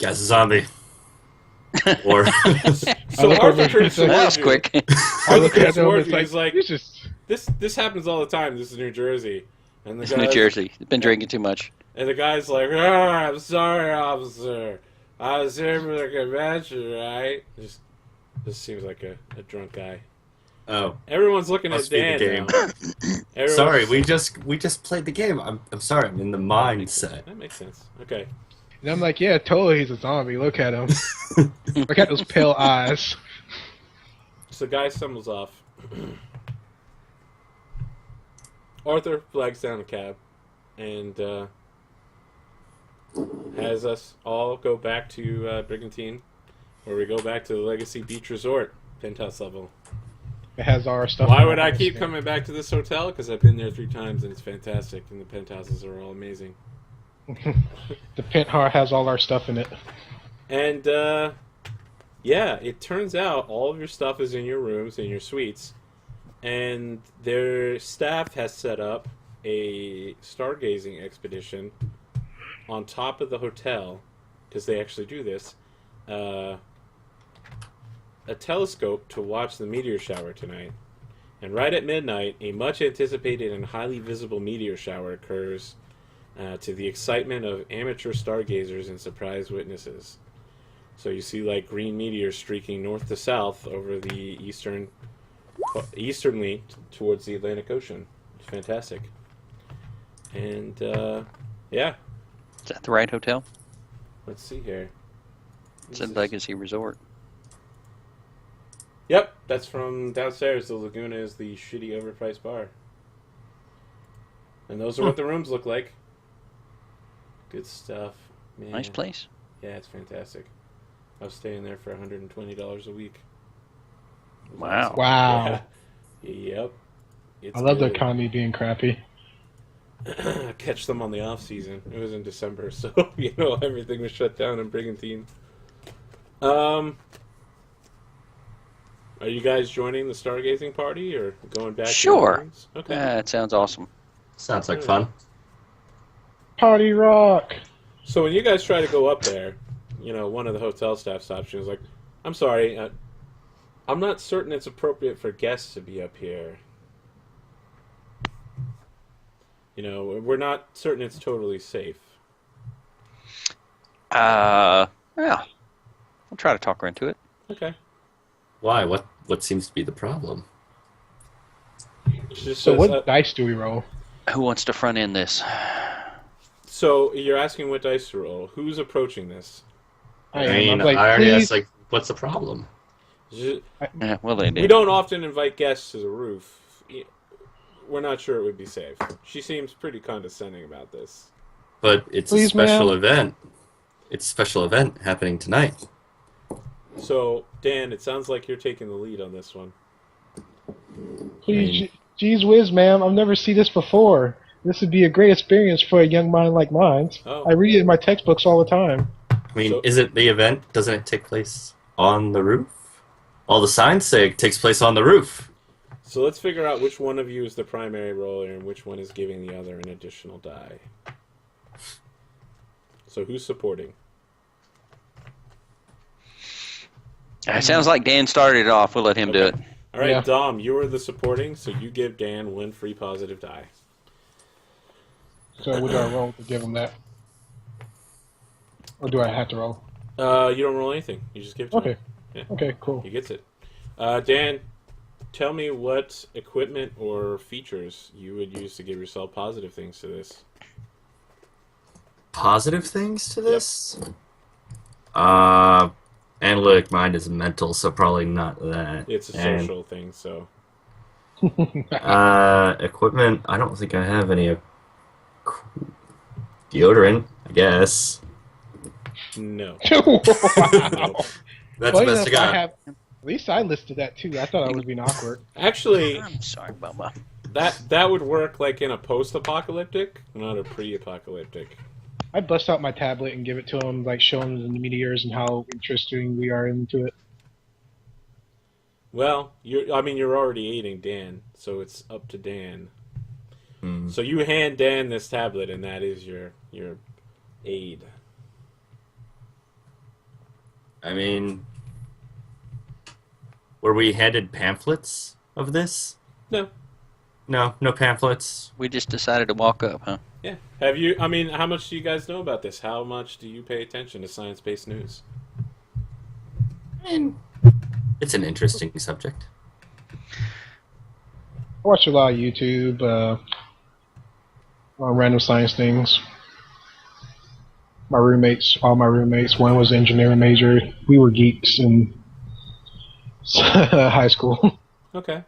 Guy's a zombie. Or So look Arthur over turns and That was towards you. quick. I Arthur look turns at him. towards It's you. like He's like, this is this happens all the time. This is New Jersey, and the It's New guy's Jersey. Been drinking too much. and the guy's like, I'm sorry, officer. I was here for the convention, right? Just seems like a drunk guy. oh, Everyone's looking must at be the Dan game. now. Everyone's- Sorry, we just played the game. I'm sorry. I'm in the mindset. That makes sense. Okay. and I'm like, yeah, totally he's a zombie. Look at him. Look at those pale eyes. So the guy stumbles off. Arthur flags down a cab and has us all go back to Brigantine, where we go back to the Legacy Beach Resort, penthouse level. It has our stuff. Why in would it. I keep coming back to this hotel? Because I've been there 3 times and it's fantastic, and the penthouses are all amazing. The penthouse has all our stuff in it. And yeah, it turns out all of your stuff is in your rooms, in your suites, and their staff has set up a stargazing expedition on top of the hotel, because they actually do this, a telescope to watch the meteor shower tonight. And right at midnight, a much anticipated and highly visible meteor shower occurs, to the excitement of amateur stargazers and surprise witnesses. So you see like green meteors streaking north to south over the easternly towards the Atlantic Ocean. It's fantastic. And yeah, Is that the right hotel? let's see here. It's a Legacy Resort. Yep, that's from downstairs. The Laguna is the shitty overpriced bar. And those are what the rooms look like. Good stuff. Man. Nice place. Yeah, it's fantastic. I was staying there for $120 a week. It was Wow. awesome. Wow. Yeah. Yep. It's I love the good. economy being crappy. Catch them on the off season. It was in December, so everything was shut down in Brigantine. Are you guys joining the stargazing party or going back? Sure. To your rooms? Okay. That sounds awesome. Sounds like fun. Party rock. So when you guys try to go up there, one of the hotel staff stops you and is like, "I'm sorry, I'm not certain it's appropriate for guests to be up here. We're not certain it's totally safe." Well, I'll try to talk her into it. Okay. Why? What seems to be the problem? She just So says, what dice do we roll? Who wants to front end this? So you're asking what dice to roll. Who's approaching this? I am. mean, I'm like, I already please. asked, like, what's the problem? Yeah, well, they We did. don't often invite guests to the roof. We're not sure it would be safe. She seems pretty condescending about this. But it's Please, a special ma'am. event. It's a special event happening tonight. So, Dan, it sounds like you're taking the lead on this one. Please, geez whiz, ma'am. I've never seen this before. This would be a great experience for a young mind like mine. Oh. I read it in my textbooks all the time. I mean, So- isn't the event, doesn't it take place on the roof? All the signs say it takes place on the roof. So let's figure out which one of you is the primary roller and which one is giving the other an additional die. So who's supporting? It sounds like Dan started it off. We'll let him do it. Okay. All right, Yeah. Dom, you are the supporting, so you give Dan 1 free positive die. So what do I roll to give him that? Or do I have to roll? You don't roll anything. You just give it to Okay. him. Yeah. Okay, cool. He gets it. Dan, tell me what equipment or features you would use to give yourself positive things to this. Positive things to this? Analytic mind is mental, so probably not that. It's a And, social thing, so... equipment, I don't think I have any deodorant, I guess. No. Wow. That's Funny the best enough, I got. at least I listed that too. I thought I was being awkward. Actually, I'm sorry, Bubba. that would work like in a post-apocalyptic, not a pre-apocalyptic. I'd bust out my tablet and give it to him, like show him the meteors and how interesting we are into it. Well, you're already aiding Dan, so it's up to Dan. Hmm. So you hand Dan this tablet, and that is your aid. I mean, were we handed pamphlets of this? No. No, no pamphlets. We just decided to walk up, huh? Yeah. Have you? I mean, how much do you guys know about this? How much do you pay attention to science-based news? I mean, it's an interesting subject. I watch a lot of YouTube, on random science things. All my roommates, one was an engineering major. We were geeks in high school. Okay.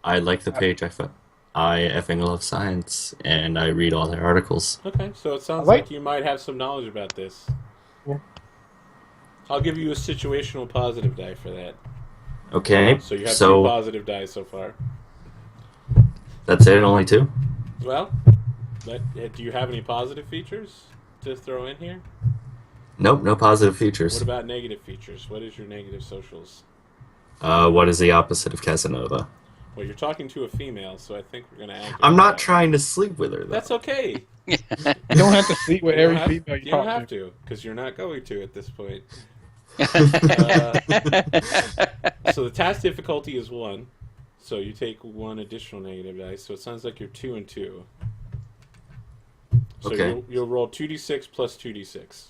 I like the page. I effing love science, and I read all their articles. Okay. So it sounds I like- like you might have some knowledge about this. Yeah. I'll give you a situational positive die for that. Okay, So you have 2 so positive die so far. that's it. Only 2. Well, but do you have any positive features to throw in here? Nope, no positive features. What about negative features? What is your negative socials? What is the opposite of Casanova? Well, you're talking to a female, so I think we're going to act. I'm on not that. trying to sleep with her, though. That's okay. You don't have to sleep with You every don't have- female you You don't talk have to. to, because you're not going to at this point. Uh, So the task difficulty is 1. So you take 1 additional negative dice. So it sounds like you're 2 and 2. So Okay. you'll roll 2d6 plus 2d6.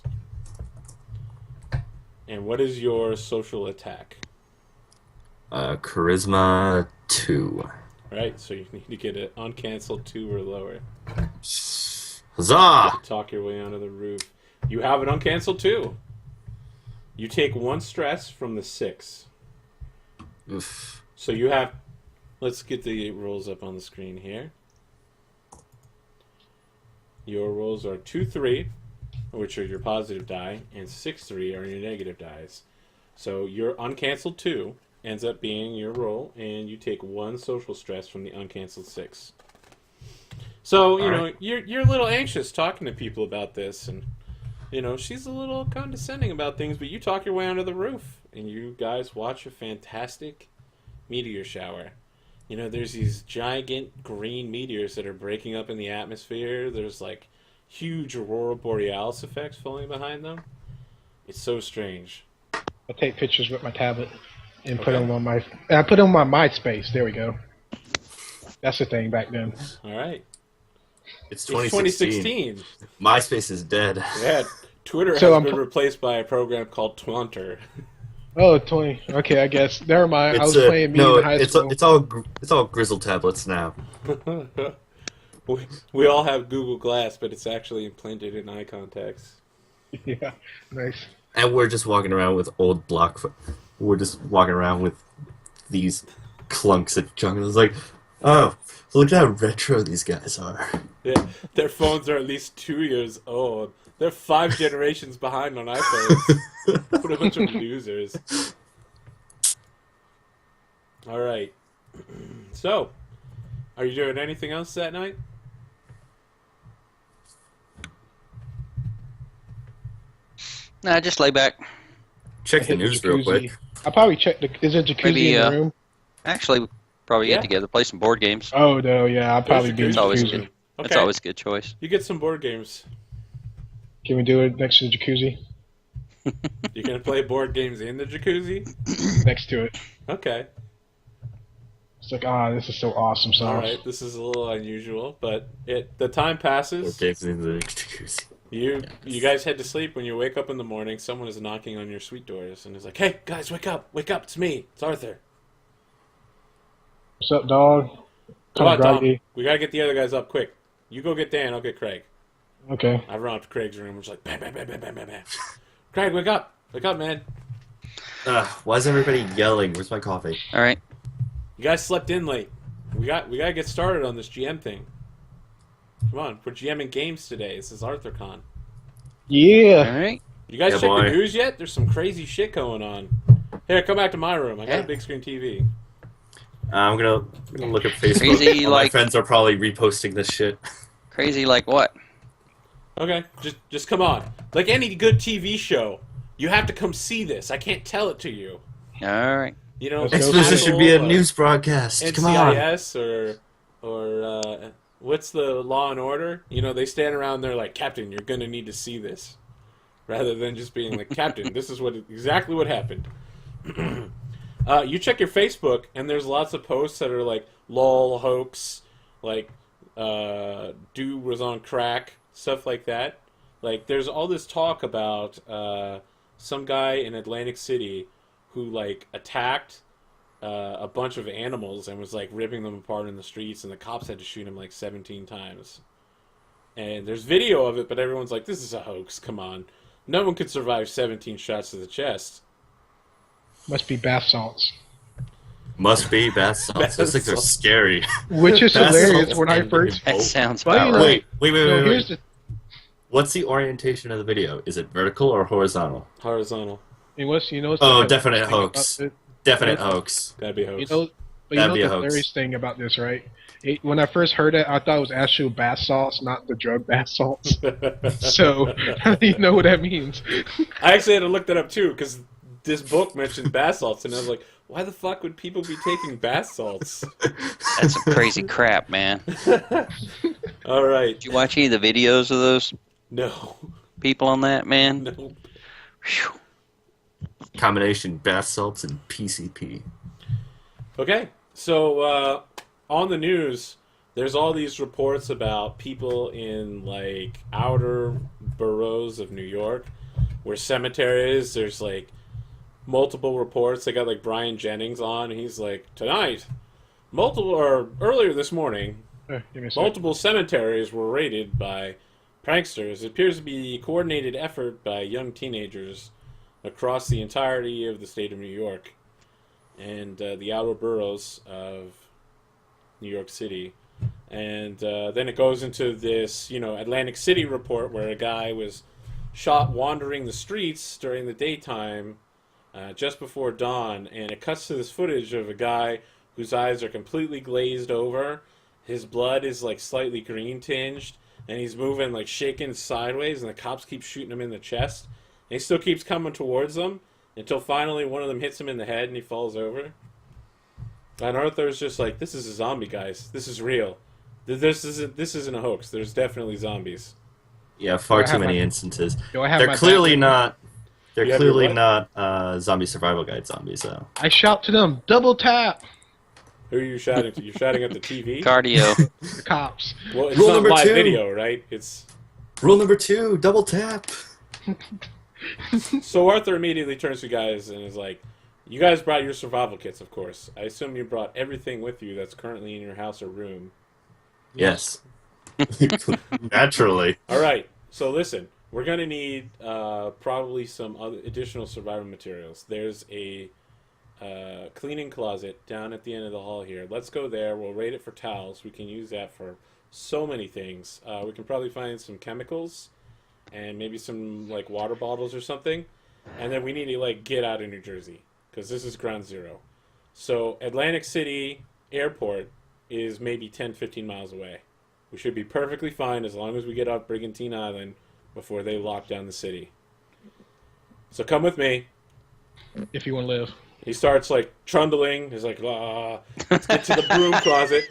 And what is your social attack? Charisma 2. Right, so you need to get an uncanceled 2 or lower. Huzzah! Talk your way onto the roof. You have an uncanceled 2. You take 1 stress from the 6. Oof. So you have... Let's get the rolls up on the screen here. Your rolls are 2-3, which are your positive die, and 6-3 are your negative dies. So your uncanceled 2 ends up being your roll, and you take 1 social stress from the uncanceled 6. So, you know, you're a little anxious talking to people about this, and, you know, she's a little condescending about things, but you talk your way onto the roof, and you guys watch a fantastic meteor shower. You know, there's these giant green meteors that are breaking up in the atmosphere. There's, like, huge aurora borealis effects falling behind them. It's so strange. I take pictures with my tablet and put Okay. them on my. I put them on my MySpace. There we go. That's the thing back then. All right. It's It's 2016. 2016. MySpace is dead. Yeah, Twitter So has I'm been pl- replaced by a program called Twunter. Oh, 20. Okay, I guess. Never mind. I was playing no, in high school. it's all grizzle tablets now. we all have Google Glass, but it's actually implanted in eye contacts. Yeah, nice. And we're just walking around with old we're just walking around with these clunks of junk. And it's like, oh, look at how retro these guys are. Yeah, their phones are at least 2 years old. They're 5 generations behind on iPhones. What a bunch of losers. All right. So, are you doing anything else that night? Nah, just lay back. Check the Hit news real jacuzzi. quick. I probably checked the. Is there jacuzzi Maybe, in the room? Actually, probably Yeah. get together, play some board games. Oh no, yeah, I'll probably do jacuzzi. It's always jacuzzi. good. Okay. It's always a good choice. You get some board games. Can we do it next to the jacuzzi? You're going to play board games in the jacuzzi? Next to it. Okay. It's like, this is so awesome, All sauce. right. This is a little unusual, but the time passes. Okay, in the jacuzzi. You guys head to sleep. When you wake up in the morning, someone is knocking on your suite doors and is like, "Hey guys, wake up! Wake up! It's me. It's Arthur. What's up, dog? Come on, Tom. groggy. We gotta get the other guys up quick. You go get Dan. I'll get Craig." Okay. I run up to Craig's room. It's like bam, bam, bam, bam, bam, bam, bam. Craig, wake up! Wake up, man! Why is everybody yelling? Where's my coffee? All right. You guys slept in late. We gotta get started on this GM thing. Come on, we're GMing games today. This is ArthurCon. Yeah. All right. You guys Yeah, check boy. the news yet? There's some crazy shit going on. Here, come back to my room. I got Yeah. a big screen TV. I'm gonna look at Facebook. Crazy, All my like- friends are probably reposting this shit. Crazy like what? Okay, just come on. Like any good TV show, you have to come see this. I can't tell it to you. All right. You know, Let's go. Exposition should be a Castle, news broadcast. Come on. NCIS or what's the Law and Order? You know, they stand around there like, Captain, you're gonna need to see this. rather than just being like, Captain, this is exactly what happened. You check your Facebook, and there's lots of posts that are like, lol, hoax, like, dude was on crack, stuff like that. Like, there's all this talk about some guy in Atlantic City who, like, attacked a bunch of animals and was, like, ripping them apart in the streets, and the cops had to shoot him, like, 17 times. And there's video of it, but everyone's like, this is a hoax, come on. No one could survive 17 shots to the chest. Must be bath salts. Must be bath salts. Those things are scary. Which is Bath hilarious salts when I and first... That sounds But, you about know, right. Wait. So here's the... What's the orientation of the video? Is it vertical or horizontal? Horizontal. what's the Oh, definite thing hoax. about it? Definite hoax. Gotta be a hoax. You know, but That'd be you a know the hoax. hilarious thing about this, right? When I first heard it, I thought it was actual bath salts, not the drug bath salts. So, how do you know what that means? I actually had to look that up too, because this book mentioned bath salts, and I was like, why the fuck would people be taking bath salts? That's some crazy crap, man. All right. Did you watch any of the videos of those No. people on that, man? No. Whew. Combination bath salts and PCP. Okay. So, on the news, there's all these reports about people in, like, outer boroughs of New York where cemeteries, there's, like, multiple reports. They got, like, Brian Jennings on. He's like, tonight, earlier this morning, Give me a second. multiple cemeteries were raided by pranksters. It appears to be a coordinated effort by young teenagers across the entirety of the state of New York and the outer boroughs of New York City. And then it goes into this, Atlantic City report where a guy was shot wandering the streets during the daytime just before dawn. And it cuts to this footage of a guy whose eyes are completely glazed over. His blood is like slightly green tinged. And he's moving, like, shaking sideways, and the cops keep shooting him in the chest. And he still keeps coming towards them until finally one of them hits him in the head and he falls over. And Arthur's just like, this is a zombie, guys. This is real. This isn't a hoax. There's definitely zombies. Yeah, far Do I too have many my- instances. Do I have They're my clearly back? not. They're You have your clearly what? not zombie survival guide zombies, though. I shout to them, double tap Who are you shouting to? You're shouting at the TV? Cardio. the cops. Well, it's Rule not number live 2. video, right? It's Rule number 2: double tap. So Arthur immediately turns to you guys and is like, you guys brought your survival kits, of course. I assume you brought everything with you that's currently in your house or room. Yes. Naturally. All right. So listen, we're gonna need probably some other additional survival materials. There's a cleaning closet down at the end of the hall here. Let's go there. We'll rate it for towels. We can use that for so many things. We can probably find some chemicals and maybe some like water bottles or something. And then we need to like get out of New Jersey because this is ground zero. So Atlantic City Airport is maybe 10, 15 miles away. We should be perfectly fine as long as we get off Brigantine Island before they lock down the city. So come with me. If you want to live. He starts like trundling. He's like, let's get to the broom closet.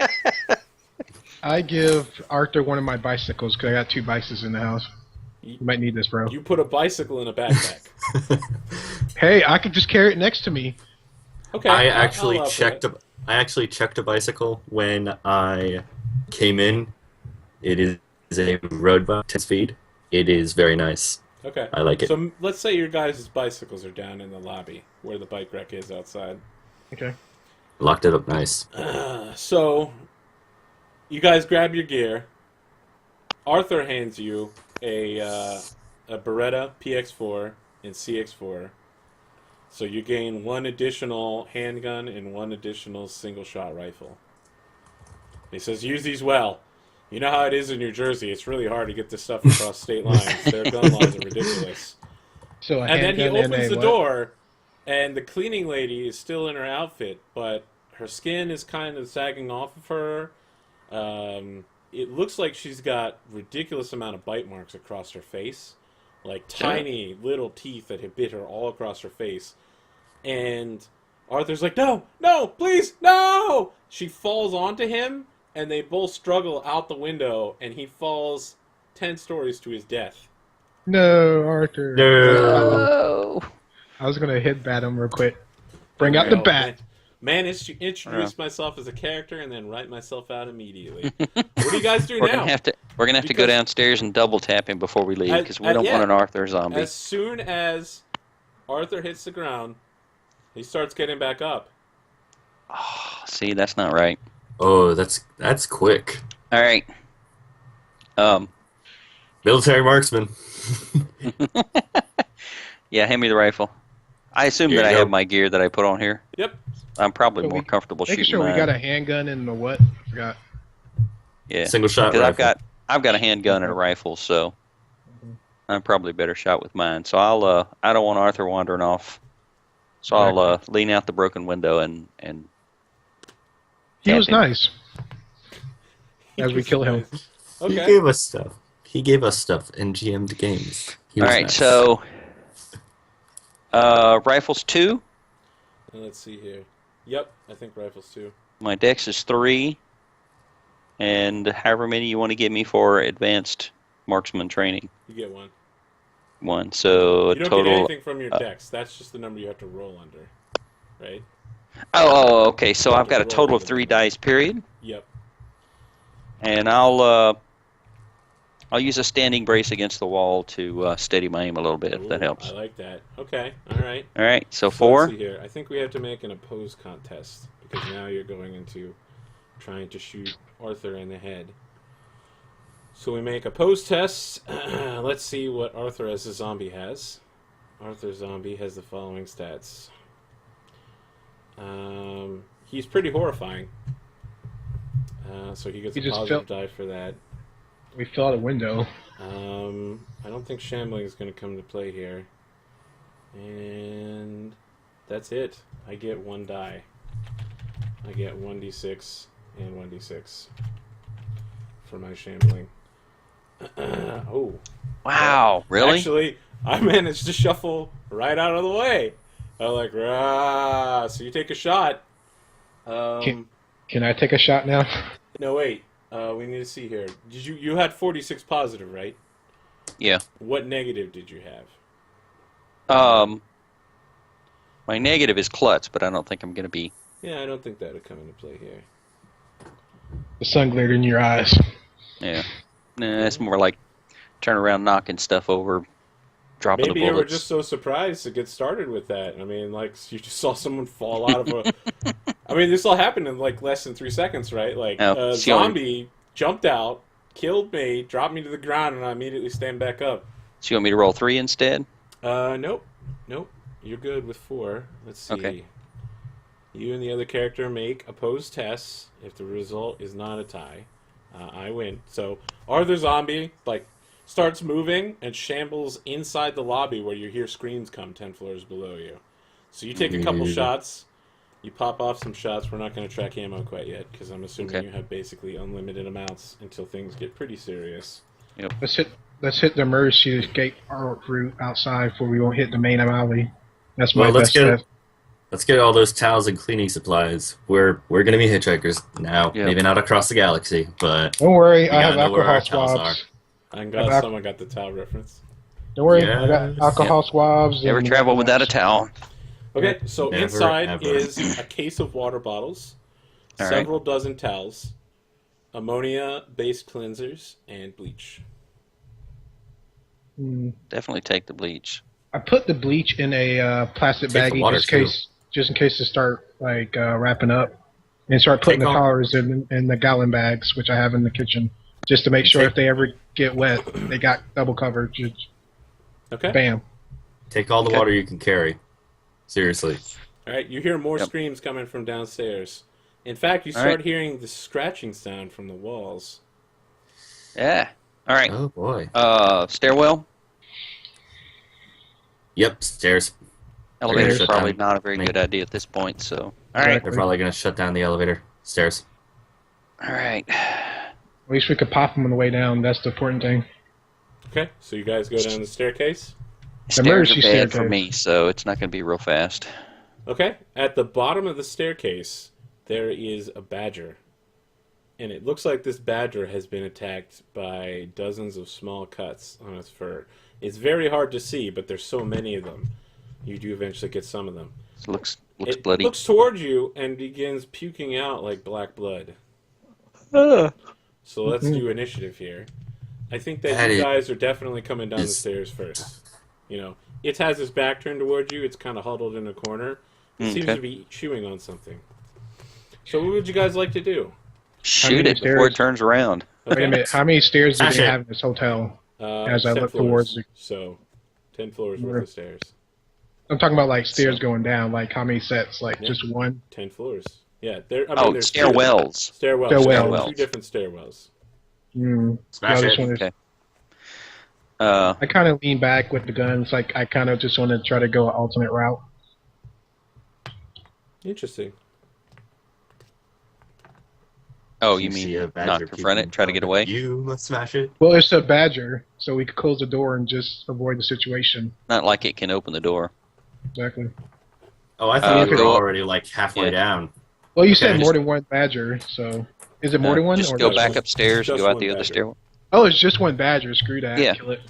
I give Arthur one of my bicycles because I got 2 bicycles in the house. You might need this, bro. You put a bicycle in a backpack. Hey, I could just carry it next to me. Okay. I I'll actually allow for checked. that. I actually checked a bicycle when I came in. It is a road bike, 10 speed. It is very nice. Okay. I like it. So let's say your guys' bicycles are down in the lobby where the bike rack is outside. Okay. Locked it up nice. So you guys grab your gear. Arthur hands you a Beretta PX4 and CX4. So you gain 1 additional handgun and 1 additional single-shot rifle. He says, use these well. You know how it is in New Jersey. It's really hard to get this stuff across state lines. Their gun laws are ridiculous. So a And then he handgun and opens a the what? door, and the cleaning lady is still in her outfit, but her skin is kind of sagging off of her. It looks like she's got ridiculous amount of bite marks across her face, like tiny little teeth that have bit her all across her face. And Arthur's like, no, please, no! She falls onto him, and they both struggle out the window, and he falls 10 stories to his death. No, Arthur. No. Oh. I was gonna hit bat him real quick. Bring out the Well, bat. Managed to introduce myself as a character and then write myself out immediately. What do you guys do We're now? gonna have to go Because- downstairs and double tap him before we leave because we don't yeah. want an Arthur zombie. As soon as Arthur hits the ground, he starts getting back up. Oh, see, that's not right. Oh, that's quick. All right. Military marksman. Yeah, hand me the rifle. I assume Here that you I go. have my gear that I put on here. Yep. I'm probably So more comfortable Making shooting sure we mine. got a handgun and the what? I forgot. Yeah, Single shot because rifle. I've got a handgun and a rifle, so I'm probably a better shot with mine. So I don't want Arthur wandering off. So I'll lean out the broken window and He tap was him. nice. As we kill him. He Okay. gave us stuff. He gave us stuff in GM'd games. He All was right, nice. so rifles 2. Let's see here. Yep, I think rifles too. My dex is 3, and however many you want to give me for advanced marksman training. You get one. 1. So You a don't get total. anything from your dex. That's just the number you have to roll under, right? Oh, okay. So I've got a Roll total of under 3 the- dice. Period. Yep. And I'll use a standing brace against the wall to steady my aim a little bit, if that Ooh, helps. I like that. Okay. All right. All right, so Let's 4. see here. I think we have to make an opposed contest because now you're going into trying to shoot Arthur in the head. So we make opposed tests. Let's see what Arthur as a zombie has. Arthur zombie has the following stats. He's pretty horrifying. So he gets He a just positive die for that. We fell out a window. I don't think shambling is going to come to play here. And that's it. I get 1 die. I get 1d6 and 1d6 for my shambling. Oh. Wow, really? Actually, I managed to shuffle right out of the way. I was like, rah. So you take a shot. Can I take a shot now? No, wait. We need to see here. Did you had 46 positive, right? Yeah. What negative did you have? My negative is klutz, but I don't think I'm going to be. Yeah, I don't think that would come into play here. The sun glared in your eyes. Yeah. Nah, it's more like turn around knocking stuff over, dropping Maybe the you were bullets. just so surprised to get started with that. I mean, like, you just saw someone fall out of a... I mean, this all happened in, like, less than 3 seconds, right? Like, Oh, a see, only- zombie jumped out, killed me, dropped me to the ground, and I immediately stand back up. So you want me to roll 3 instead? Nope. You're good with 4. Let's see. Okay. You and the other character make opposed tests. If the result is not a tie, I win. So Arthur Zombie starts moving and shambles inside the lobby where you hear screams come 10 floors below you. So you take a couple shots. You pop off some shots. We're not going to track ammo quite yet because I'm assuming Okay. you have basically unlimited amounts until things get pretty serious. Let's hit the emergency escape route outside before we won't hit the main alley. That's my Well, let's best bet. Let's get all those towels and cleaning supplies. We're gonna be hitchhikers now. Yeah. Maybe not across the galaxy, but Don't worry, I gotta have know where our alcohol towels swabs. I'm glad someone got the towel reference. Don't worry, I Yes. got alcohol swabs. Never and travel without a towel. Okay, so Never, inside ever. is a case of water bottles, All right. several dozen towels, ammonia-based cleansers, and bleach. Definitely take the bleach. I put the bleach in a plastic Take the baggie water, just in case to start wrapping up, and start putting Take the all- collars in the gallon bags, which I have in the kitchen, just to make sure Take- if they ever get wet, they got double coverage. Okay? Bam. take all the Okay. water you can carry. Seriously. All right, you hear more Yep. screams coming from downstairs. In fact, you All start right. hearing the scratching sound from the walls. Yeah. All right. Oh boy. Stairwell. Yep, stairs. Elevator's shut probably down. not a very Me. good idea at this point. So. All right. They're probably gonna shut down the elevator. Stairs. All right. At least we could pop them on the way down. That's the important thing. Okay, so you guys go down the staircase. Stairs are Emergency bad for staircase. me, so it's not going to be real fast. Okay, at the bottom of the staircase, there is a badger. And it looks like this badger has been attacked by dozens of small cuts on its fur. It's very hard to see, but there's so many of them. You do eventually get some of them. It looks It bloody. looks towards you and begins puking out like black blood. So let's do initiative here. I think that you guys are definitely coming down the stairs first. You know, it has its back turned towards you. It's kind of huddled in a corner. It seems to be chewing on something. So what would you guys like to do? Shoot it before it turns around. Wait a minute. How many stairs do they have in this hotel? As I 10 look floors. towards the... So, 10 floors worth of stairs. I'm talking about like stairs going down. Like how many sets? Like just one? 10 floors. Yeah. There's stairwells. Stairwells. Two different stairwells. Smash it. Okay. I kind of lean back with the guns. Like I kind of just want to try to go an alternate route. Interesting. Oh, You you see mean a badger not confront peeking it, try to get away? You must smash it. Well, it's a badger, so we could close the door and just avoid the situation. Not like it can open the door. Exactly. Oh, I thought you were go up. already like halfway down. Well, you said Okay. more than one badger, so is it more than one? Just or go no? back upstairs and just go out one the other badger. stairwell. Oh, it's just one badger. Screw that. Yeah. Kill it.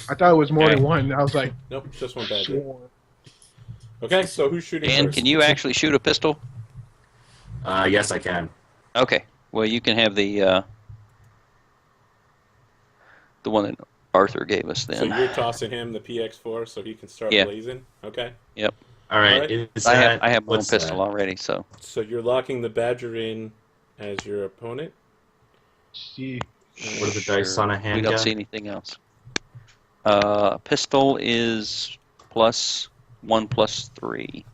I thought it was more Okay. than one. I was like, Nope, just one badger. sworn. Okay, so who's shooting Dan, first? can you actually shoot a pistol? Yes, I can. Okay. Well, you can have the one that Arthur gave us So then. you're tossing him the PX4 so he can start Yeah. blazing? Okay. All right. Alright. Is I that, have my own what's pistol that? already, so So you're locking the badger in as your opponent? See, What are the dice on a we handgun? don't see anything else. Pistol is +1/+3.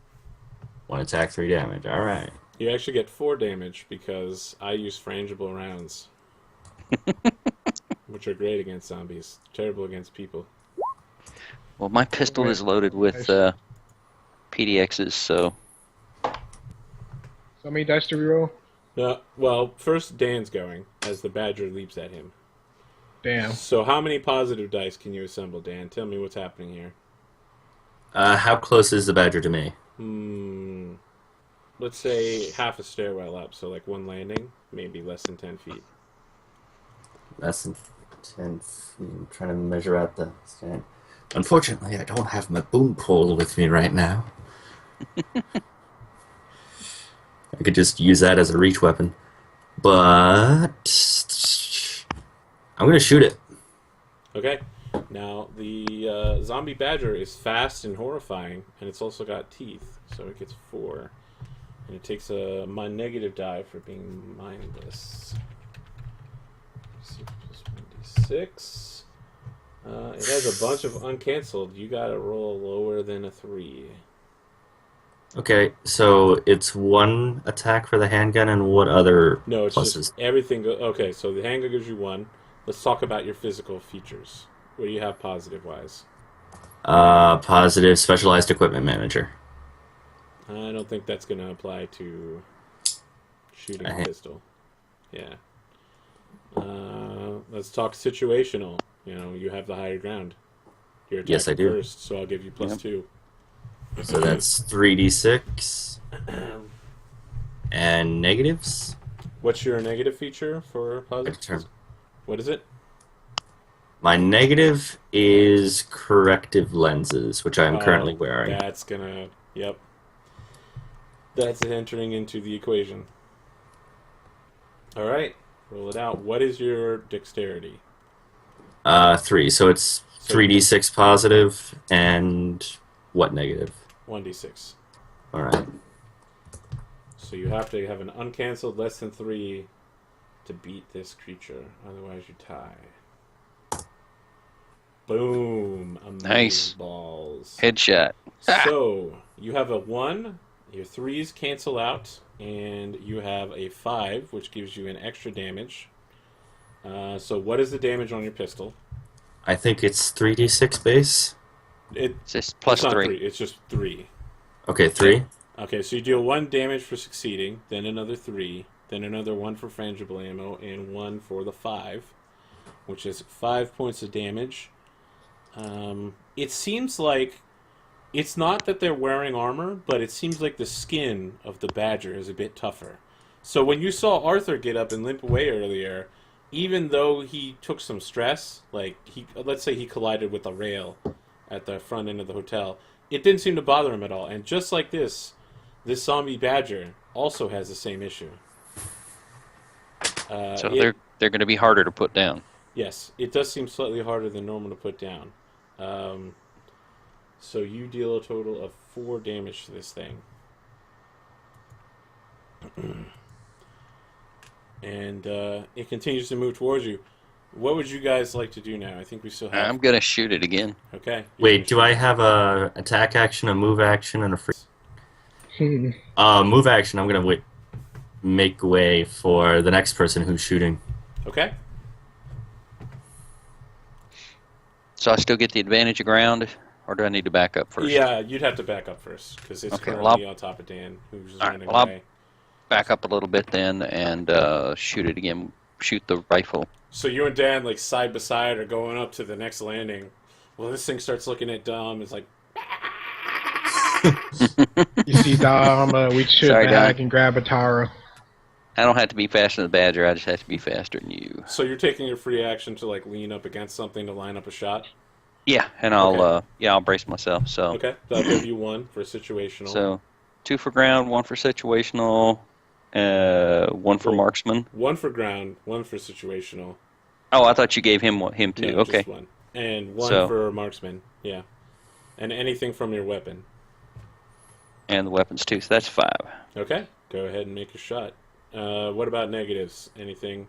One attack, 3 damage. All right. You actually get 4 damage because I use frangible rounds. Which are great against zombies. Terrible against people. Well, my pistol is loaded with PDXs, so so how many dice to reroll? Well, first Dan's going as the badger leaps at him. Damn. So how many positive dice can you assemble, Dan? Tell me what's happening here. How close is the badger to me? Let's say half a stairwell up, so like one landing, maybe less than 10 feet. Less than 10 feet. I'm trying to measure out the stand. Unfortunately, I don't have my boom pole with me right now. I could just use that as a reach weapon. But I'm going to shoot it. Okay. Now, the zombie badger is fast and horrifying, and it's also got teeth, so it gets 4. And it takes my negative die for being mindless. 6 plus 1d6. It has a bunch of uncancelled. You gotta roll lower than a 3. Okay, so it's 1 attack for the handgun and what other No, it's pluses? just everything. Okay, so the handgun gives you 1. Let's talk about your physical features. What do you have positive-wise? Positive specialized equipment manager. I don't think that's going to apply to shooting a pistol. Yeah. Let's talk situational. You know, you have the higher ground. You're Yes, I attacking do. first, so I'll give you +2. So that's 3d6 and negatives. What's your negative feature for positive? Determine. What is it? My negative is corrective lenses, which I'm currently wearing. That's gonna. Yep. That's entering into the equation. All right, roll it out. What is your dexterity? 3. So it's 3d6 positive and what negative? 1d6. All right. So you have to have an uncancelled less than 3 to beat this creature. Otherwise, you tie. Boom! Nice. Balls. headshot. So you have a 1. Your 3s cancel out, and you have a 5, which gives you an extra damage. So what is the damage on your pistol? I think it's 3d6 base. It's just It's not +3. It's just 3. Okay, 3. Okay, so you deal 1 damage for succeeding, then another 3, then another 1 for frangible ammo, and 1 for the 5, which is 5 points of damage. It seems like it's not that they're wearing armor, but it seems like the skin of the badger is a bit tougher. So when you saw Arthur get up and limp away earlier, even though he took some stress, like let's say he collided with a rail at the front end of the hotel, it didn't seem to bother him at all. And just like this zombie badger also has the same issue. So they're going to be harder to put down. Yes, it does seem slightly harder than normal to put down. So you deal a total of 4 damage to this thing. And it continues to move towards you. What would you guys like to do now? I think we still have... I'm going to shoot it again. Okay. Wait, do I have a attack action, a move action, and a free... move action, I'm going to make way for the next person who's shooting. Okay. So I still get the advantage of ground, or do I need to back up first? Yeah, you'd have to back up first, because it's Okay, currently on top of Dan, who's running well, away. Back up a little bit then and shoot it again. Shoot the rifle. So you and Dan, like, side by side, are going up to the next landing. Well, this thing starts looking at Dom. It's like... You see, Dom, we should Sorry, back Dom. and grab a Taro. I don't have to be faster than the Badger. I just have to be faster than you. So you're taking your free action to, like, lean up against something to line up a shot? Yeah, and I'll Okay. I'll brace myself. So Okay, that'll give you 1 for situational. So 2 for ground, 1 for situational, 1 for Cool. marksman. 1 for ground, 1 for situational. Oh, I thought you gave him too. No, Okay. just 1. And 1 So- for marksman, yeah. And anything from your weapon. And the weapons too. So that's 5. Okay, go ahead and make a shot. What about negatives? Anything?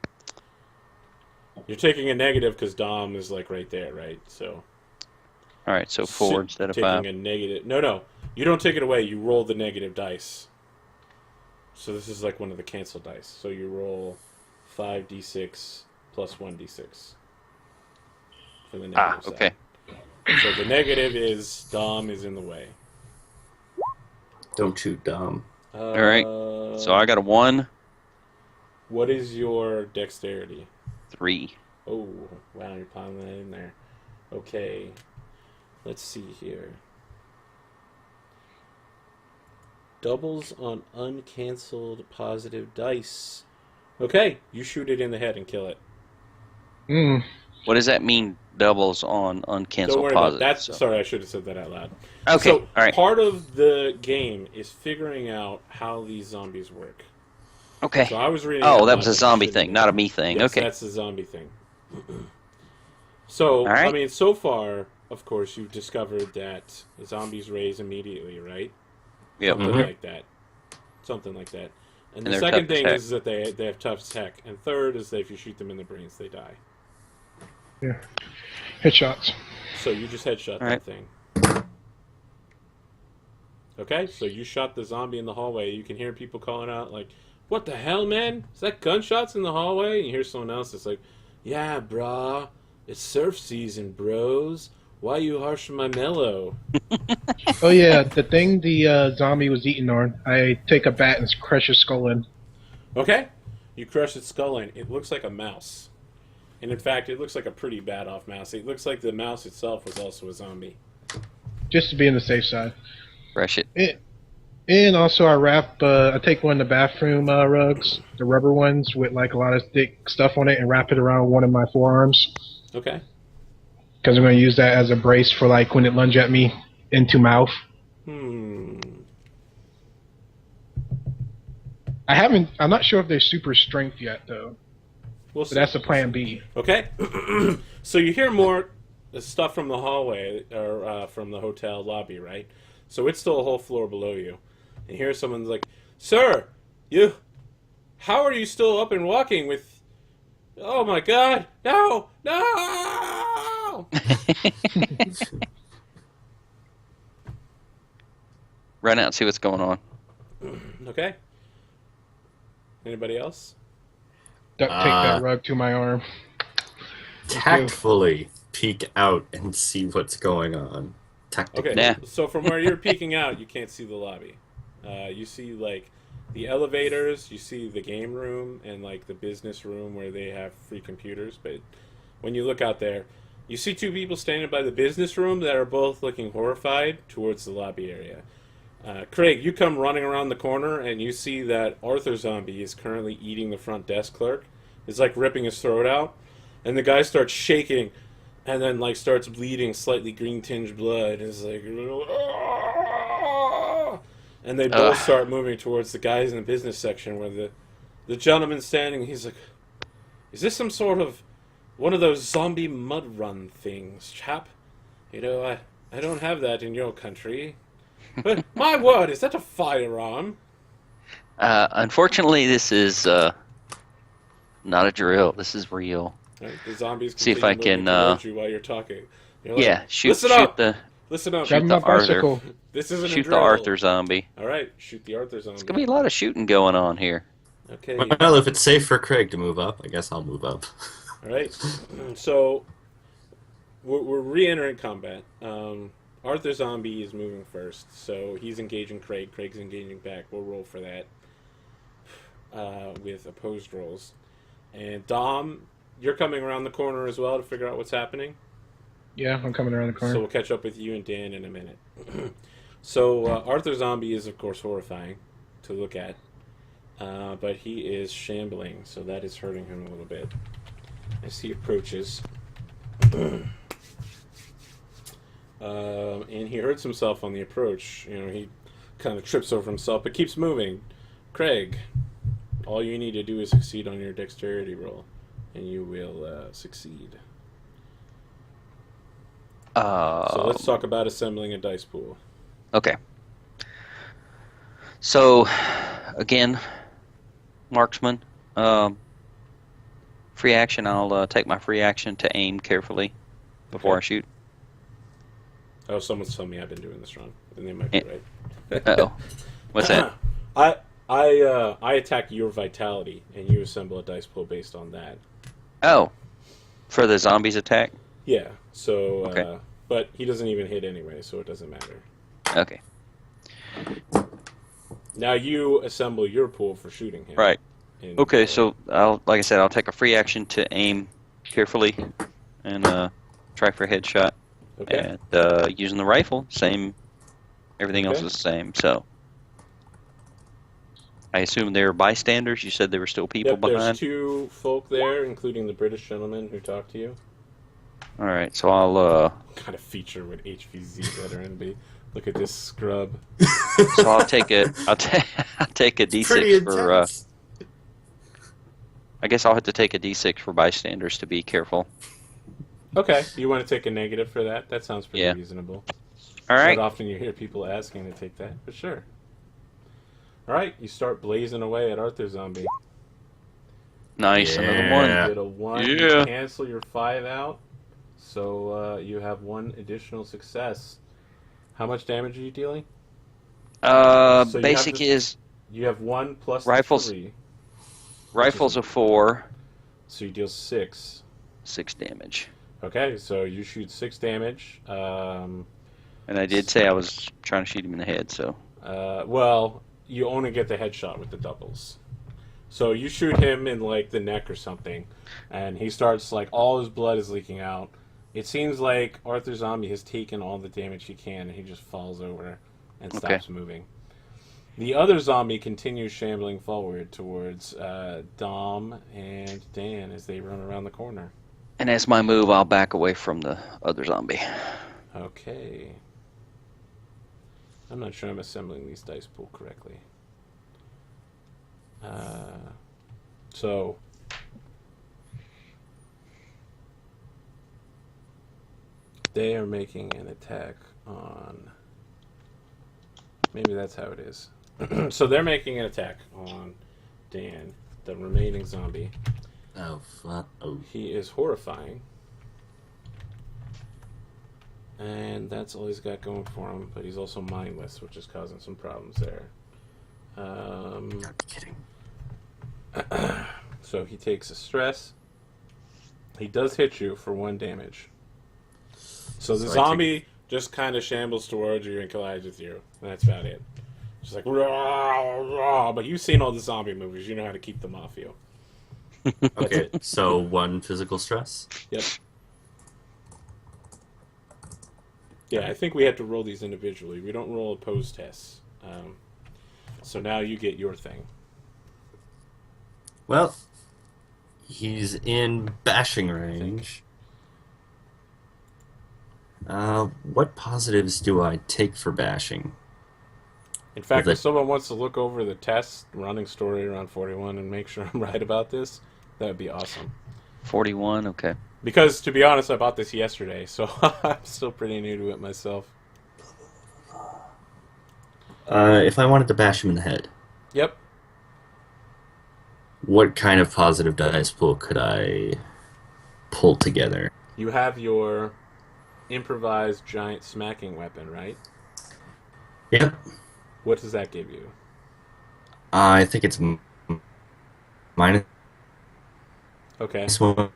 You're taking a negative because Dom is, like, right there, right? So All right, so 4 instead of 5. taking a negative. No, you don't take it away. You roll the negative dice. So this is like one of the cancel dice. So you roll 5d6 plus 1d6 for the negative side. Okay. So the negative is Dom is in the way. Don't shoot Dom. All right. So I got a 1, What is your dexterity? 3. Oh, wow, you're piling that in there. Okay. Let's see here. Doubles on uncancelled positive dice. Okay, you shoot it in the head and kill it. Mm. What does that mean? Doubles on Don't uncancelled worry about positive. that. So- Sorry, I should have said that out loud. Okay. So, All right. part of the game is figuring out how these zombies work. Okay. So I was reading. Oh, out that loud was a what you zombie should thing, do. not a me thing. Yes, Okay. that's the zombie thing. So, All right. I mean, so far, of course, you've discovered that zombies raise immediately, right? Yep. Something Mhm. like that. Something like that. And And the they're second tough as thing heck. is that they have tough as heck. And third is that if you shoot them in the brains, they die. Yeah. Headshots. So you just headshot that Alright. thing. Okay, so you shot the zombie in the hallway. You can hear people calling out, like, "What the hell, man? Is that gunshots in the hallway?" And you hear someone else that's like, "Yeah, brah. It's surf season, bros. Why you harshing my mellow?" Oh yeah, the thing the zombie was eating on. I take a bat and crush his skull in. Okay, you crush its skull in. It looks like a mouse. And in fact, it looks like a pretty bad off mouse. It looks like the mouse itself was also a zombie. Just to be on the safe side. Fresh it. And also I wrap, I take one of the bathroom rugs, the rubber ones with like a lot of thick stuff on it and wrap it around one of my forearms. Okay. Because I'm going to use that as a brace for like when it lunge at me into mouth. I'm not sure if they're super strength yet though. We'll But see. that's a plan B. Okay. So you hear more stuff from the hallway or from the hotel lobby, right? So it's still a whole floor below you. And here someone's like, "Sir, how are you still up and walking with? Oh my God, no, no!" Run out and see what's going on. Okay. Anybody else? Duct tape that rug to my arm. Tactfully peek out and see what's going on. Tactically. Okay. Nah. So from where you're peeking out, you can't see the lobby. You see like the elevators, you see the game room, and like the business room where they have free computers. But when you look out there, you see 2 people standing by the business room that are both looking horrified towards the lobby area. Craig, you come running around the corner and you see that Arthur Zombie is currently eating the front desk clerk, is like ripping his throat out, and the guy starts shaking, and then like starts bleeding slightly green tinged blood. It's like, "Ah!" And they both start moving towards the guys in the business section where the gentleman's standing. He's like, "Is this some sort of one of those zombie mud run things, chap? You know, I don't have that in your country. But my word, is that a firearm?" Unfortunately, this is not a drill. This is real. Right? The zombies See if I can, towards you while you're talking. You're like, Yeah, shoot Listen up! the Listen up. Grab Shoot my the Arthur. bicycle. This isn't a shoot drill. the Arthur zombie. All right, shoot the Arthur zombie. There's gonna be a lot of shooting going on here. Okay. Well, if it's safe for Craig to move up, I guess I'll move up. All right. So we're re-entering combat. Arthur Zombie is moving first, so he's engaging Craig. Craig's engaging back. We'll roll for that with opposed rolls. And Dom, you're coming around the corner as well to figure out what's happening. Yeah, I'm coming around the corner. So we'll catch up with you and Dan in a minute. So Arthur Zombie is, of course, horrifying to look at. But he is shambling, so that is hurting him a little bit as he approaches. And he hurts himself on the approach. You know, he kind of trips over himself, but keeps moving. Craig, all you need to do is succeed on your dexterity roll, and you will succeed. So let's talk about assembling a dice pool. Okay. So, again, marksman. Free action. I'll take my free action to aim carefully before I shoot. Oh, someone's telling me I've been doing this wrong, and they might be right. Uh-oh. What's that? I attack your vitality, and you assemble a dice pool based on that. Oh, for the zombies attack? Yeah. So, Okay. But he doesn't even hit anyway, so it doesn't matter. Okay. Now you assemble your pool for shooting him. Right. And, Okay, so like I said, I'll take a free action to aim carefully and try for a headshot. Okay. And using the rifle, same. Everything else Okay. is the same. So I assume they're bystanders. You said there were still people Yep, behind. there's two folk there, including the British gentleman who talked to you. All right, so I'll Kind of feature would HVZ veteran be. Look at this scrub. I'll take a Pretty D6 for. intense. I guess I'll have to take a D6 for bystanders to be careful. Okay, you want to take a negative for that? That sounds pretty Yeah. reasonable. All right. Not often you hear people asking to take that, but sure. All right, you start blazing away at Arthur Zombie. Nice, another Yeah. one. You get a 1. You Yeah. cancel your 5 out, so you have 1 additional success. How much damage are you dealing? So you Basic have to- is You have 1 plus the Rifles. 3, rifles a 4, so you deal 6. 6 damage. Okay, so you shoot 6 damage. And I did say I was trying to shoot him in the head, so. Well, you only get the headshot with the doubles. So you shoot him in like the neck or something, and he starts like all his blood is leaking out. It seems like Arthur Zombie has taken all the damage he can, and he just falls over and stops moving. The other zombie continues shambling forward towards Dom and Dan as they run around the corner. And as my move, I'll back away from the other zombie. Okay. I'm not sure I'm assembling these dice pool correctly. So they are making an attack on. Maybe that's how it is. So they're making an attack on Dan, the remaining zombie. Oh, fuck. Oh. He is horrifying. And that's all he's got going for him, but he's also mindless, which is causing some problems there. Gotta be kidding. So he takes a stress. He does hit you for 1 damage. So the So I zombie just kind of shambles towards you and collides with you. And that's about it. Just like, rah, rah. But you've seen all the zombie movies. You know how to keep them off you. Okay, so 1 physical stress. Yep. Yeah, I think we had to roll these individually. We don't roll opposed tests. So now you get your thing. Well, He's in bashing range. What positives do I take for bashing? In fact, With if someone wants to look over the test running story around 41 and make sure I'm right about this, that would be awesome. 41, okay. Because, to be honest, I bought this yesterday, so I'm still pretty new to it myself. If I wanted to bash him in the head, Yep. what kind of positive dice pool could I pull together? You have your improvised giant smacking weapon, right? Yep. What does that give you? I think it's minus Okay. one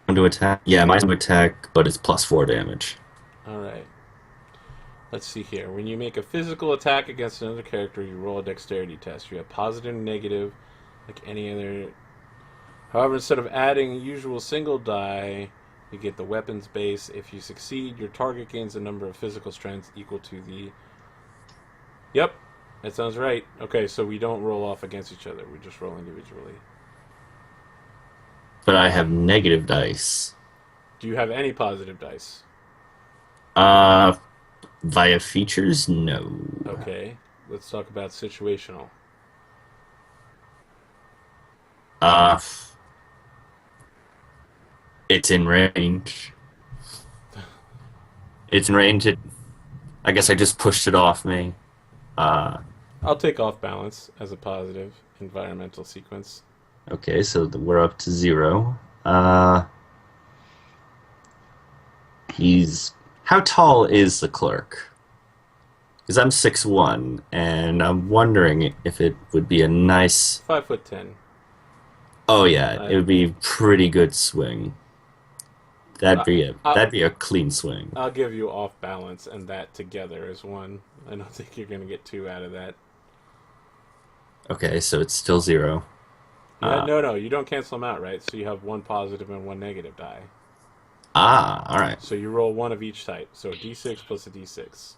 to attack. Yeah, minus one to attack, but it's plus 4 damage. All right. Let's see here. When you make a physical attack against another character, you roll a dexterity test. You have positive and negative, like any other. However, instead of adding a usual single die, you get the weapon's base. If you succeed, your target gains a number of physical strength equal to the... Yep, that sounds right. Okay, so we don't roll off against each other. We just roll individually. But I have negative dice. Do you have any positive dice? Via features? No. Okay, let's talk about situational. It's in range. It's in range. I guess I just pushed it off me. I'll take off balance as a positive environmental sequence. Okay, so we're up to 0. How tall is the clerk? Because I'm 6'1", and I'm wondering if it would be a nice... 5'10". Oh yeah, it would be a pretty good swing. That'd be a clean swing. I'll give you off balance and that together as one. I don't think you're going to get 2 out of that. Okay, so it's still 0. No, you don't cancel them out, right? So you have 1 positive and 1 negative die. All right. So you roll 1 of each type. So a d6 plus a d6.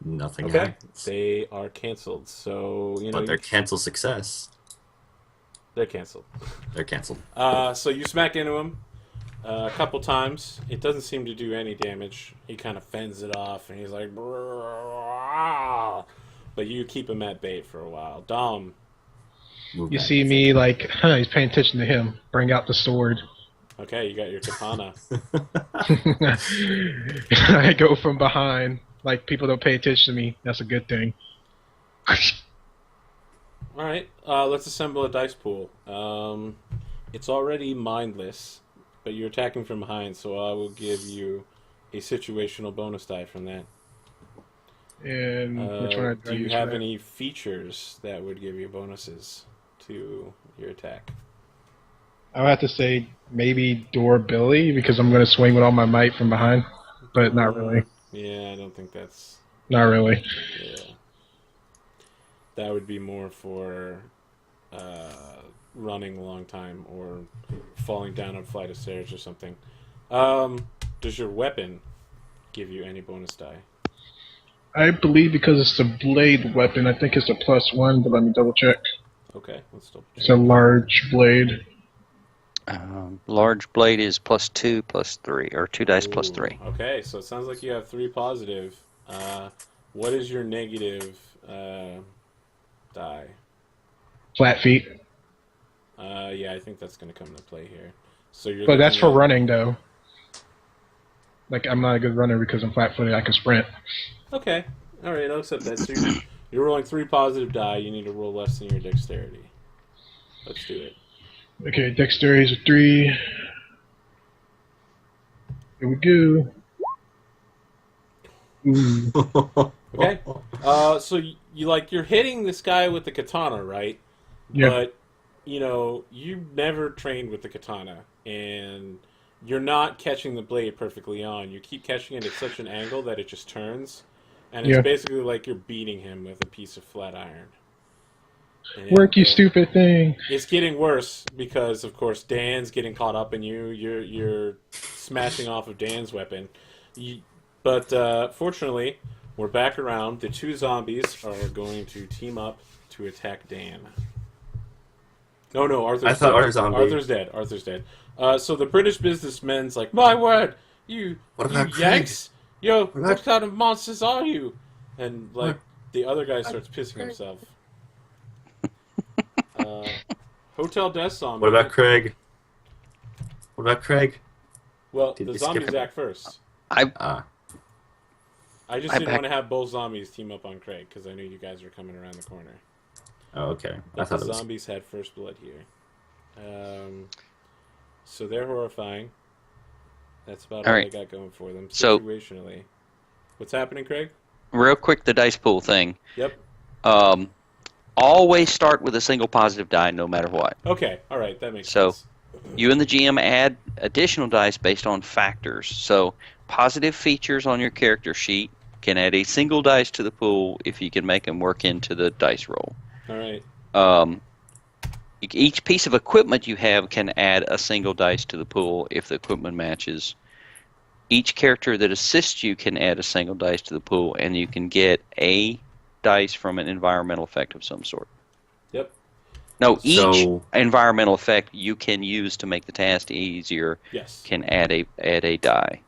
Nothing Okay, happens. they are canceled. So But they're cancel success. they're canceled. They're canceled. So you smack into him a couple times. It doesn't seem to do any damage. He kind of fends it off, and he's like, "Brrrr." But you keep him at bay for a while. Dom. Move You back. see me like, he's paying attention to him. Bring out the sword. Okay, you got your katana. I go from behind. Like, people don't pay attention to me. That's a good thing. All right, let's assemble a dice pool. It's already mindless, but you're attacking from behind, so I will give you a situational bonus die from that. And which one Do you have any features that would give you bonuses to your attack? I would have to say maybe durability, because I'm going to swing with all my might from behind. But not really. Yeah, I don't think that's... Not really. Yeah. That would be more for running a long time or falling down a flight of stairs or something. Does your weapon give you any bonus die? I believe because it's a blade weapon, I think it's a +1, but let me double check. Okay, let's double check. It's a large blade. Large blade is +2, +3, or 2 dice +3. Okay, so it sounds like you have 3 positive. What is your negative die? Flat feet. Yeah, I think that's going to come into play here. So you're But that's looking for at- running, though. Like, I'm not a good runner because I'm flat-footed. I can sprint. Okay, all right, I'll accept that. So you're rolling 3 positive die. You need to roll less than your dexterity. Let's do it. Okay, dexterity is a 3. Here we go. Ooh. Okay. So you're hitting this guy with the katana, right? Yeah. But you never trained with the katana, and you're not catching the blade perfectly on. You keep catching it at such an angle that it just turns, and it's Yeah. basically like you're beating him with a piece of flat iron. And, Work, you stupid thing. It's getting worse because, of course, Dan's getting caught up in you. You're smashing off of Dan's weapon. But fortunately, We're back around. The two zombies are going to team up to attack Dan. No, Arthur's I thought dead. Arthur's zombie. Arthur's dead. So the British businessman's like, my word, you What about Craig? Yanks? Yo, about- what kind of monsters are you? And like the other guy starts pissing himself. Hotel Death Zombie. What about Craig? What about Craig? Well, Did the we zombies skip it? act first. Ah, I just I didn't back- want to have both zombies team up on Craig because I knew you guys were coming around the corner. oh, okay. I But thought the it was. zombies had first blood here. So they're horrifying. That's about all, All right. they got going for them So- situationally. What's happening, Craig? Real quick, the dice pool thing. Yep. Always start with a single positive die, no matter what. Okay. All right. That makes So- sense. You and the GM add additional dice based on factors. So, positive features on your character sheet can add a single dice to the pool if you can make them work into the dice roll. All right. Each piece of equipment you have can add a single dice to the pool if the equipment matches. Each character that assists you can add a single dice to the pool, and you can get a dice from an environmental effect of some sort. Yep. No, each So- environmental effect you can use to make the task easier Yes. can add a die.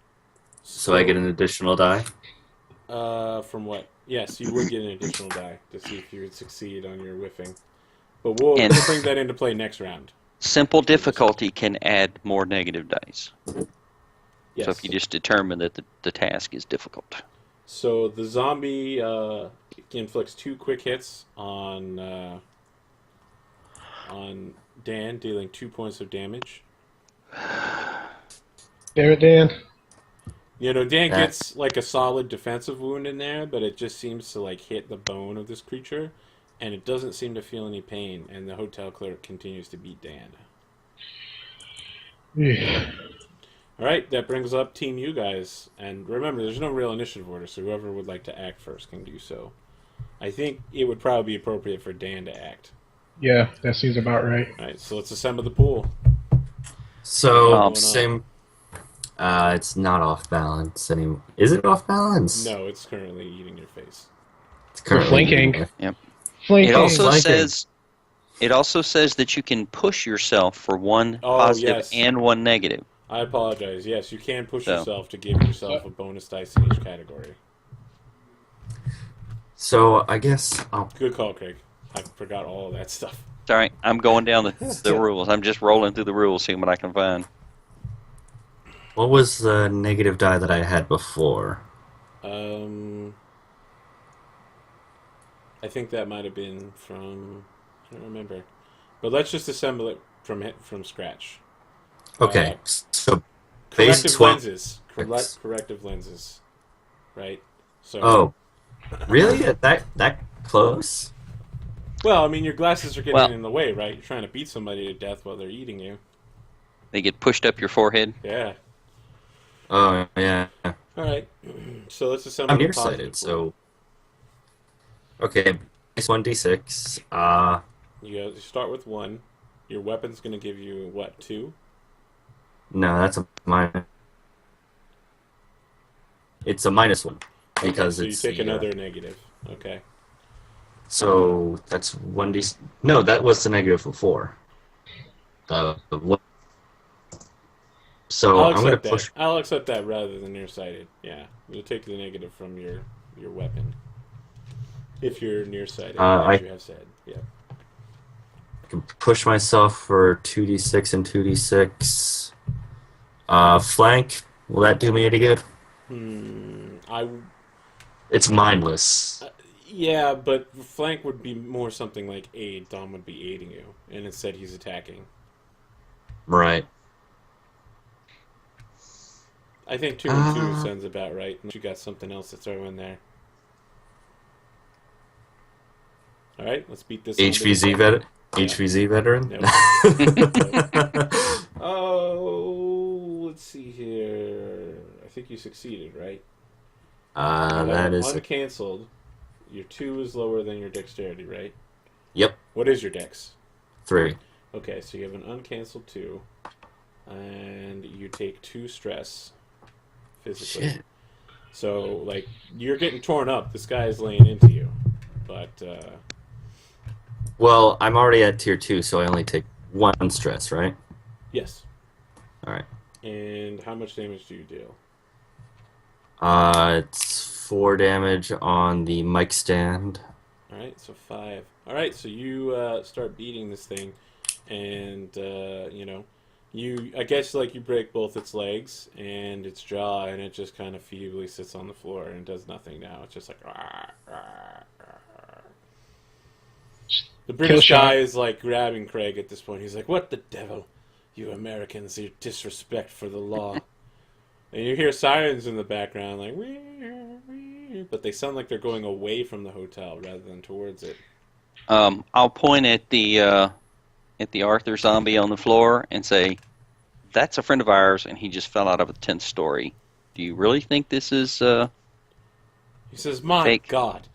So I get an additional die. From what? Yes, you would get an additional die to see if you would succeed on your whiffing. But we'll bring that into play next round. Simple difficulty can add more negative dice. Yes. So if you just determine that the task is difficult. So the zombie inflicts 2 quick hits on Dan, dealing 2 points of damage. There, Dan. You know, Dan Yeah. gets like a solid defensive wound in there, but it just seems to like hit the bone of this creature, and it doesn't seem to feel any pain. And the hotel clerk continues to beat Dan. Yeah. All right, that brings up Team You guys. And remember, there's no real initiative order, so whoever would like to act first can do so. I think it would probably be appropriate for Dan to act. Yeah, that seems about right. All right, so let's assemble the pool. So Um, same. It's not off balance anymore. Is it off balance? No, it's currently eating your face. It's currently flanking. It also Flanking. says that you can push yourself for one Oh, positive yes. and one negative. I apologize. Yes, you can push So. yourself to give yourself a bonus dice in each category. So I guess I'll. Good call, Craig. I forgot all of that stuff. Sorry, I'm going down the rules. I'm just rolling through the rules, seeing what I can find. What was the negative die that I had before? I think that might have been from. I don't remember, but let's just assemble it from scratch. Okay, so base Corrective 12. lenses. Corrective lenses. Right. So. Oh, really? That close? Well, I mean, your glasses are getting Well- in the way, right? You're trying to beat somebody to death while they're eating you. They get pushed up your forehead. Yeah. Oh yeah. All right. So let's assemble. I'm the nearsighted, positive so. Okay, base 1d6. You start with 1. Your weapon's going to give you, what, 2? No, that's a minus. It's a -1 because so you it's take the, another negative. Okay. So that's 1d. No, that was the negative for 4. So I'll I'm gonna accept that. push. I'll accept that rather than nearsighted. Yeah, you'll take the negative from your weapon if you're nearsighted, as you have said. Yeah. I can push myself for 2d6 and 2d6. Flank. Will that do me any good? It's mindless. Yeah, but flank would be more something like aid. Dom would be aiding you, and instead he's attacking. Right. I think 2 and 2 sounds about right. Unless you got something else to throw in there. All right, let's beat this. HVZ veteran. No. Oh, let's see here. I think you succeeded, right? That is. uncanceled. Your 2 is lower than your dexterity, right? Yep. What is your dex? 3. Okay, so you have an uncanceled 2, and you take 2 stress physically. Shit. So, like, you're getting torn up. This guy is laying into you. But, Well, I'm already at tier 2, so I only take 1 stress, right? yes. All right. And how much damage do you deal? It's 4 damage on the mic stand. All right, so 5. All right, so you start beating this thing, and I guess like you break both its legs and its jaw, and it just kind of feebly sits on the floor and does nothing now. It's just like rah, rah, rah. The British Kill shot. guy is like grabbing Craig at this point. He's like, "What the devil, you Americans! Your disrespect for the law." And you hear sirens in the background, like, "Wee, wee," but they sound like they're going away from the hotel rather than towards it. I'll point at the Arthur zombie on the floor and say, "That's a friend of ours, and he just fell out of a 10th story. Do you really think this is?" He says, "My Fake. God,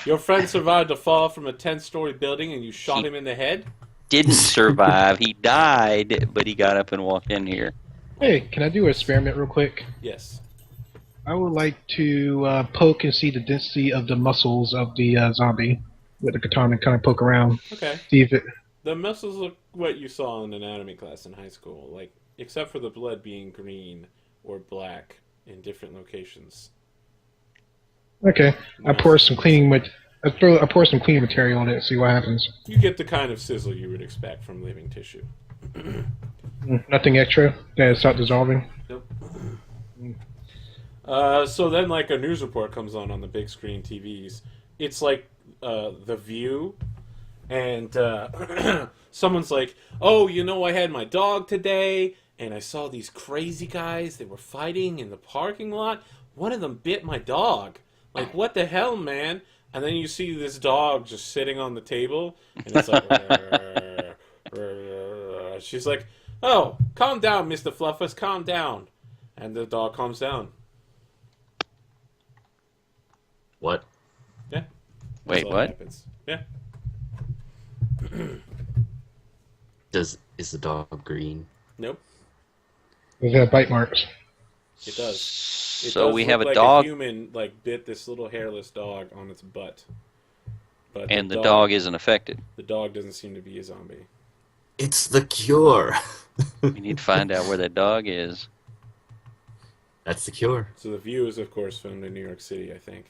your friend survived a fall from a 10-story building, and you shot him in the head." Didn't survive. He died, but he got up and walked in here. Hey, can I do an experiment real quick? Yes. I would like to poke and see the density of the muscles of the zombie with the katana, kind of poke around, Okay. see if it. The muscles look what you saw in anatomy class in high school, like except for the blood being green or black in different locations. Okay, I pour some cleaning. I pour some cleaning material on it and see what happens. You get the kind of sizzle you would expect from living tissue. Nothing extra. Then it start dissolving. Nope. So then, like, a news report comes on the big screen TVs. It's like The View, and someone's like, "Oh, I had my dog today, and I saw these crazy guys. They were fighting in the parking lot. One of them bit my dog. Like, what the hell, man?" And then you see this dog just sitting on the table, and it's like, "Rrr, rrr." She's like, "Oh, calm down, Mr. Fluffus, calm down." And the dog calms down. What? Yeah. Wait, That's all that what? happens. Yeah. Is the dog green? Nope. Does it have bite marks? It does. It So does we look have a like dog, A human bit this little hairless dog on its butt. But and the dog isn't affected. The dog doesn't seem to be a zombie. It's the cure. We need to find out where that dog is. That's the cure. So The View is, of course, filmed in New York City, I think.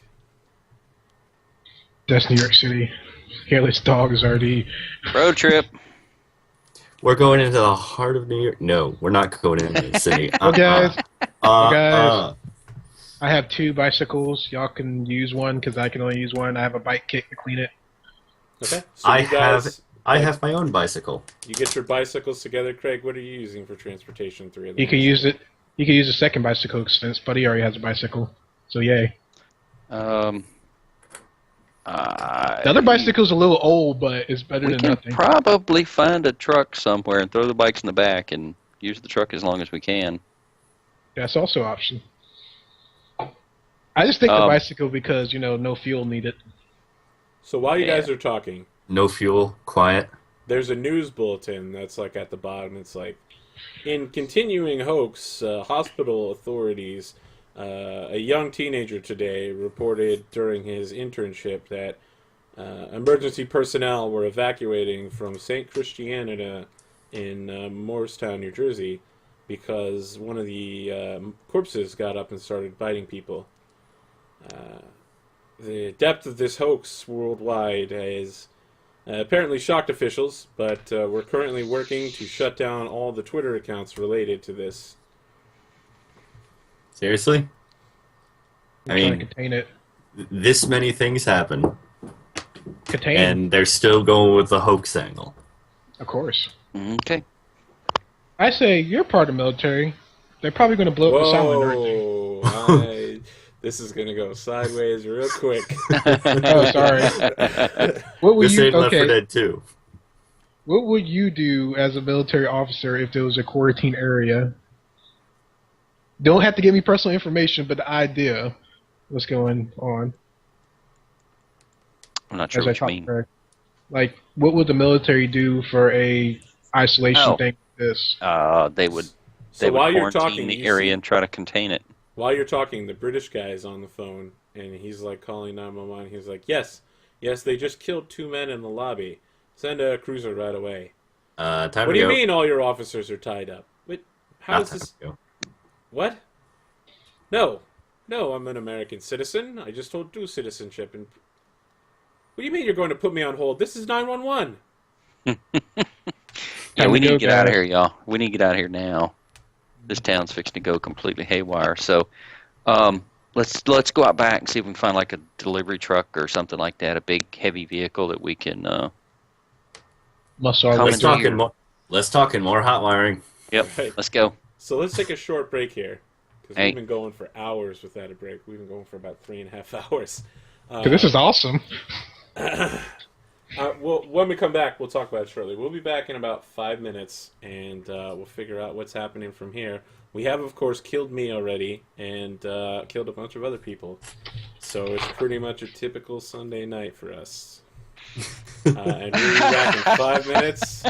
That's New York City. Hairless dog is already. Road trip. We're going into the heart of New York. No, we're not going into the city. Well, guys, Uh-uh. I have 2 bicycles. Y'all can use one because I can only use one. I have a bike kit to clean it. Okay. So I you guys, have my own bicycle. you get your bicycles together, Craig. What are you using for transportation? 3 of them. You can use it. You can use a second bicycle since Buddy already has a bicycle. So yay. The other bicycle's a little old, but it's better We than can nothing. probably find a truck somewhere and throw the bikes in the back and use the truck as long as we can. That's also an option. I just think the bicycle because no fuel needed. So while you Yeah. guys are talking, No fuel, quiet. there's a news bulletin that's like at the bottom. It's like, in continuing hoax, hospital authorities, a young teenager today reported during his internship that emergency personnel were evacuating from St. Christianita in Morristown, New Jersey, because one of the corpses got up and started biting people. The depth of this hoax worldwide has apparently shocked officials, but we're currently working to shut down all the Twitter accounts related to this. Seriously? I Trying to mean, contain it. this many things happen, Contain, and they're still going with the hoax angle. of course. Okay. I say you're part of the military. They're probably going to blow up the silent Whoa! This is gonna go sideways real quick. Oh, sorry. What would This you? ain't Left 4 Okay. Dead 2. What would you do as a military officer if there was a quarantine area? Don't have to give me personal information, but the idea, what's going on. I'm not sure As I what you talk mean. to her. Like, what would the military do for a isolation Oh. thing like this? They would So while you're quarantine talking, the you area see- and try to contain it. while you're talking, the British guy is on the phone, and he's like calling 911. He's like, yes, they just killed 2 men in the lobby. Send a cruiser right away. Time What to do you go. mean all your officers are tied up? Wait, how is Time this? to go. What? No, I'm an American citizen. I just told dual citizenship. And what do you mean you're going to put me on hold? This is 911. Yeah, Time we to need to go, get out of guys. here, y'all. We need to get out of here now. This town's fixing to go completely haywire. So, let's go out back and see if we can find like a delivery truck or something like that, a big heavy vehicle that we can. Must already Let's Commandeer. talk in more. Let's talk in more hot wiring. Yep. Right. Let's go. So let's take a short break here. Because Hey. we've been going for hours without a break. We've been going for about 3.5 hours. 'Cause this is awesome. Well, when we come back, we'll talk about it shortly. We'll be back in about 5 minutes, and we'll figure out what's happening from here. We have, of course, killed me already, and killed a bunch of other people. So it's pretty much a typical Sunday night for us. And we'll be back in 5 minutes.